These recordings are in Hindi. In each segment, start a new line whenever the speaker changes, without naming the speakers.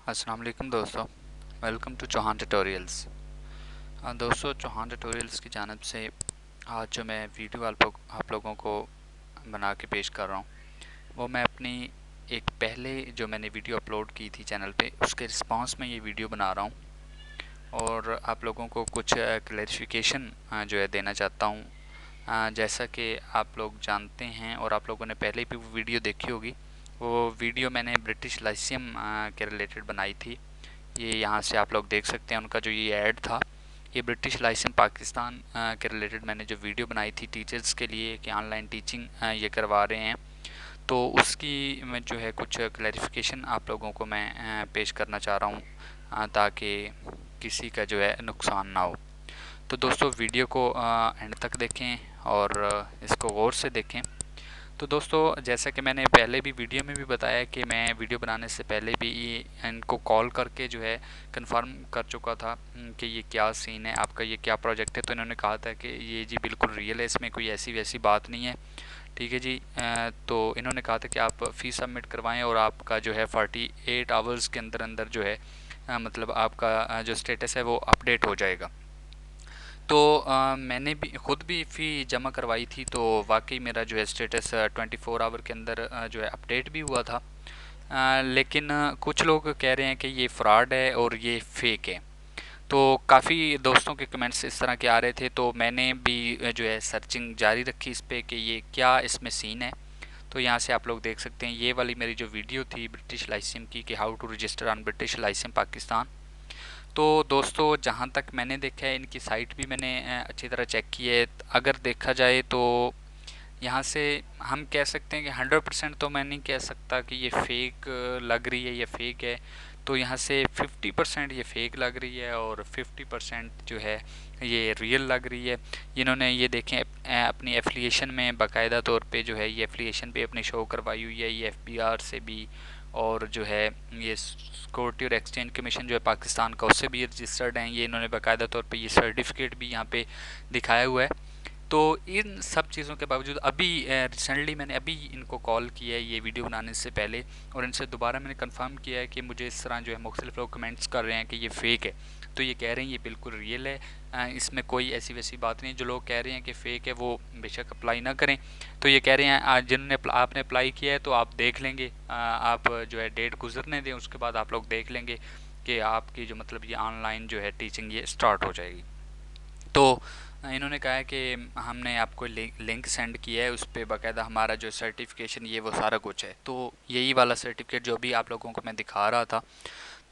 अस्सलाम वालेकुम दोस्तों, वेलकम टू चौहान ट्यूटोरियल्स। दोस्तों, चौहान ट्यूटोरियल्स की जानिब से आज जो मैं वीडियो आप लोगों को बना के पेश कर रहा हूँ, वो मैं अपनी एक पहले जो मैंने वीडियो अपलोड की थी चैनल पे, उसके रिस्पांस में ये वीडियो बना रहा हूँ और आप लोगों को कुछ क्लैरिफिकेशन जो है देना चाहता हूँ। जैसा कि आप लोग जानते हैं और आप लोगों ने पहले भी वो वीडियो देखी होगी, वो वीडियो मैंने ब्रिटिश लाइसियम के रिलेटेड बनाई थी। ये यहाँ से आप लोग देख सकते हैं उनका जो ये ऐड था, ये ब्रिटिश लाइसेंस पाकिस्तान के रिलेटेड मैंने जो वीडियो बनाई थी टीचर्स के लिए कि ऑनलाइन टीचिंग ये करवा रहे हैं, तो उसकी मैं जो है कुछ क्लैरिफिकेशन आप लोगों को मैं पेश करना चाह रहा हूँ ताकि किसी का जो है नुकसान ना हो। तो दोस्तों, वीडियो को एंड तक देखें और इसको गौर से देखें। तो दोस्तों, जैसा कि मैंने पहले भी वीडियो में भी बताया कि मैं वीडियो बनाने से पहले भी इनको कॉल करके जो है कंफर्म कर चुका था कि ये क्या सीन है, आपका ये क्या प्रोजेक्ट है। तो इन्होंने कहा था कि ये जी बिल्कुल रियल है, इसमें कोई ऐसी वैसी बात नहीं है। ठीक है जी। तो इन्होंने कहा था कि आप फ़ीस सबमिट करवाएं और आपका जो है 48 आवर्स के अंदर अंदर जो है मतलब आपका जो स्टेटस है वो अपडेट हो जाएगा। तो मैंने भी खुद भी फ़ी जमा करवाई थी, तो वाकई मेरा जो है स्टेटस 24 आवर के अंदर जो है अपडेट भी हुआ था। लेकिन कुछ लोग कह रहे हैं कि ये फ्रॉड है और ये फेक है। तो काफ़ी दोस्तों के कमेंट्स इस तरह के आ रहे थे, तो मैंने भी जो है सर्चिंग जारी रखी इस पे कि ये क्या इसमें सीन है। तो यहाँ से आप लोग देख सकते हैं, ये वाली मेरी जो वीडियो थी ब्रिटिश लाइसेंस की कि how to register on British licence Pakistan. तो दोस्तों, जहाँ तक मैंने देखा है, इनकी साइट भी मैंने अच्छी तरह चेक की है। अगर देखा जाए तो यहाँ से हम कह सकते हैं कि 100% तो मैं नहीं कह सकता कि ये फ़ेक लग रही है या फेक है। तो यहाँ से 50% ये फ़ेक लग रही है और 50% जो है ये रियल लग रही है। इन्होंने ये देखें अपनी एफिलिएशन में बाकायदा तौर पे जो है ये एफिलिएशन भी अपनी शो करवाई हुई है, ये एफबीआर से भी, और जो है ये सिक्योरिटी और एक्सचेंज कमीशन जो है पाकिस्तान का, उससे भी रजिस्टर्ड हैं। ये इन्होंने बाकायदा तौर पे ये सर्टिफिकेट भी यहाँ पे दिखाया हुआ है। तो इन सब चीज़ों के बावजूद अभी रिसेंटली मैंने अभी इनको कॉल किया है ये वीडियो बनाने से पहले, और इनसे दोबारा मैंने कंफर्म किया है कि मुझे इस तरह जो है मुख्तलिफ लोग कमेंट्स कर रहे हैं कि ये फ़ेक है। तो ये कह रहे हैं ये बिल्कुल रियल है, इसमें कोई ऐसी वैसी बात नहीं। जो लोग कह रहे हैं कि फ़ेक है वो बेशक अप्लाई ना करें। तो ये कह रहे हैं जिन्होंने आपने अप्लाई किया है तो आप देख लेंगे, आप जो है डेट गुजरने दें, उसके बाद आप लोग देख लेंगे कि आपकी जो मतलब ये ऑनलाइन जो है टीचिंग ये स्टार्ट हो जाएगी। तो इन्होंने कहा है कि हमने आपको लिंक सेंड किया है, उस पर बाकायदा हमारा जो सर्टिफिकेशन ये वो सारा कुछ है। तो यही वाला सर्टिफिकेट जो भी आप लोगों को मैं दिखा रहा था।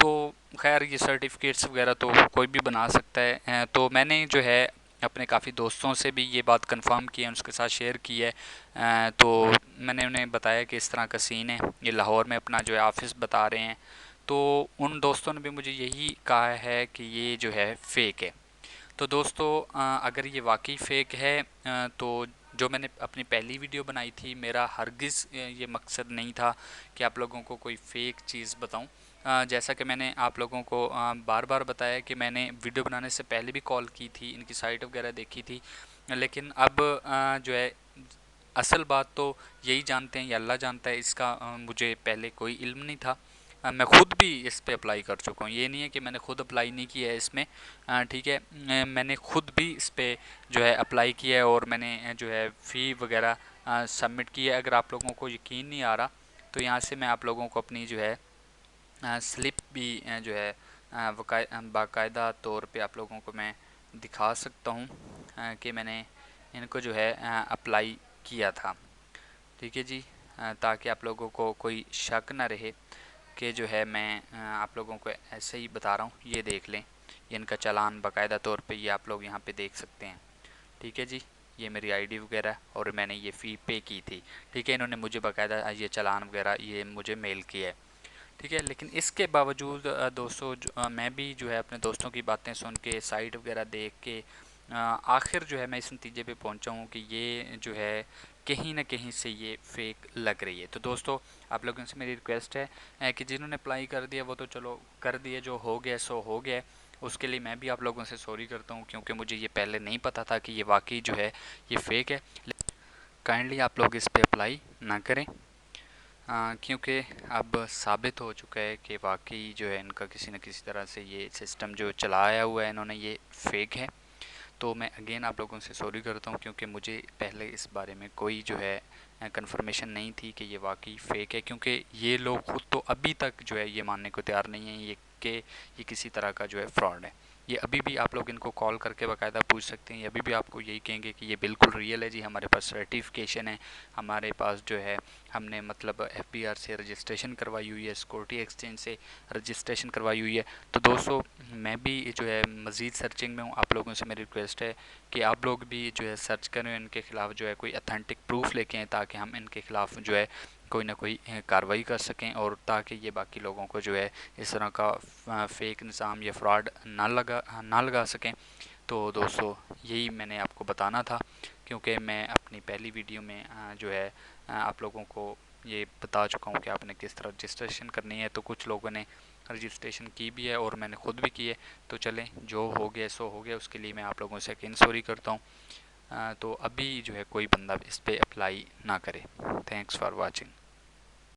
तो खैर ये सर्टिफिकेट्स वगैरह तो कोई भी बना सकता है। तो मैंने जो है अपने काफ़ी दोस्तों से भी ये बात कंफर्म की है, उसके साथ शेयर की है। तो मैंने उन्हें बताया कि इस तरह का सीन है, ये लाहौर में अपना जो है ऑफिस बता रहे हैं। तो उन दोस्तों ने भी मुझे यही कहा है कि ये जो है फ़ेक है। तो दोस्तों, अगर ये वाकई फ़ेक है तो जो मैंने अपनी पहली वीडियो बनाई थी, मेरा हरगिज़ ये मकसद नहीं था कि आप लोगों को कोई फ़ेक चीज़ बताऊं। जैसा कि मैंने आप लोगों को बार बार बताया कि मैंने वीडियो बनाने से पहले भी कॉल की थी, इनकी साइट वगैरह देखी थी। लेकिन अब जो है असल बात तो यही जानते हैं या अल्लाह जानता है, इसका मुझे पहले कोई इल्म नहीं था। मैं ख़ुद भी इस पे अप्लाई कर चुका हूँ, ये नहीं है कि मैंने ख़ुद अप्लाई नहीं किया है इसमें। ठीक है, मैंने ख़ुद भी इस पे जो है अप्लाई किया है और मैंने जो है फ़ी वगैरह सबमिट की है। अगर आप लोगों को यकीन नहीं आ रहा तो यहाँ से मैं आप लोगों को अपनी जो है स्लिप भी जो है बाकायदा तौर पे आप लोगों को मैं दिखा सकता हूँ कि मैंने इनको जो है अप्लाई किया था। ठीक है जी। ताकि आप लोगों को कोई शक ना रहे कि जो है मैं आप लोगों को ऐसे ही बता रहा हूँ। ये देख लें, ये इनका चालान बाकायदा तौर पे ये आप लोग यहाँ पे देख सकते हैं। ठीक है जी, ये मेरी आईडी वगैरह और मैंने ये फ़ी पे की थी। ठीक है, इन्होंने मुझे बाकायदा ये चालान वगैरह ये मुझे मेल किया है। ठीक है, लेकिन इसके बावजूद दोस्तों मैं भी जो है अपने दोस्तों की बातें सुन के साइट वगैरह देख के आखिर जो है मैं इस नतीजे पे पहुंचा हूँ कि ये जो है कहीं ना कहीं से ये फ़ेक लग रही है। तो दोस्तों, आप लोगों से मेरी रिक्वेस्ट है कि जिन्होंने अप्लाई कर दिया वो तो चलो कर दिए, जो हो गया सो हो गया। उसके लिए मैं भी आप लोगों से सॉरी करता हूँ, क्योंकि मुझे ये पहले नहीं पता था कि ये वाकई जो है ये फ़ेक है। काइंडली आप लोग इस पर अप्लाई ना करें। क्योंकि अब साबित हो चुका है कि वाकई जो है इनका किसी न किसी तरह से ये सिस्टम जो चलाया हुआ है इन्होंने, ये फेक है। तो मैं अगेन आप लोगों से सॉरी करता हूँ, क्योंकि मुझे पहले इस बारे में कोई जो है कंफर्मेशन नहीं थी कि ये वाकई फ़ेक है, क्योंकि ये लोग खुद तो अभी तक जो है ये मानने को तैयार नहीं है ये किसी तरह का जो है फ्रॉड है। ये अभी भी आप लोग इनको कॉल करके बाकायदा पूछ सकते हैं, ये अभी भी आपको यही कहेंगे कि ये बिल्कुल रियल है जी, हमारे पास सर्टिफिकेशन है, हमारे पास जो है हमने मतलब FBR से रजिस्ट्रेशन करवाई हुई है, सिक्योरिटी एक्सचेंज से रजिस्ट्रेशन करवाई हुई है। तो दोस्तों मैं भी जो है मज़ीद सर्चिंग में हूँ, आप लोगों से मेरी रिक्वेस्ट है कि आप लोग भी जो है सर्च करें, इनके ख़िलाफ़ जो है कोई अथेंटिक प्रूफ लेके आएँ, ताकि हम इनके ख़िलाफ़ जो है कोई ना कोई कार्रवाई कर सकें, और ताकि ये बाकी लोगों को जो है इस तरह का फ़ेक निज़ाम या फ्रॉड ना लगा सकें। तो दोस्तों यही मैंने आपको बताना था, क्योंकि मैं अपनी पहली वीडियो में जो है आप लोगों को ये बता चुका हूँ कि आपने किस तरह रजिस्ट्रेशन करनी है। तो कुछ लोगों ने रजिस्ट्रेशन की भी है और मैंने ख़ुद भी की है। तो चलें, जो हो गया सो हो गया, उसके लिए मैं आप लोगों से अगेन सॉरी करता हूँ। तो अभी जो है कोई बंदा इस पर अप्लाई ना करे। Thanks for watching.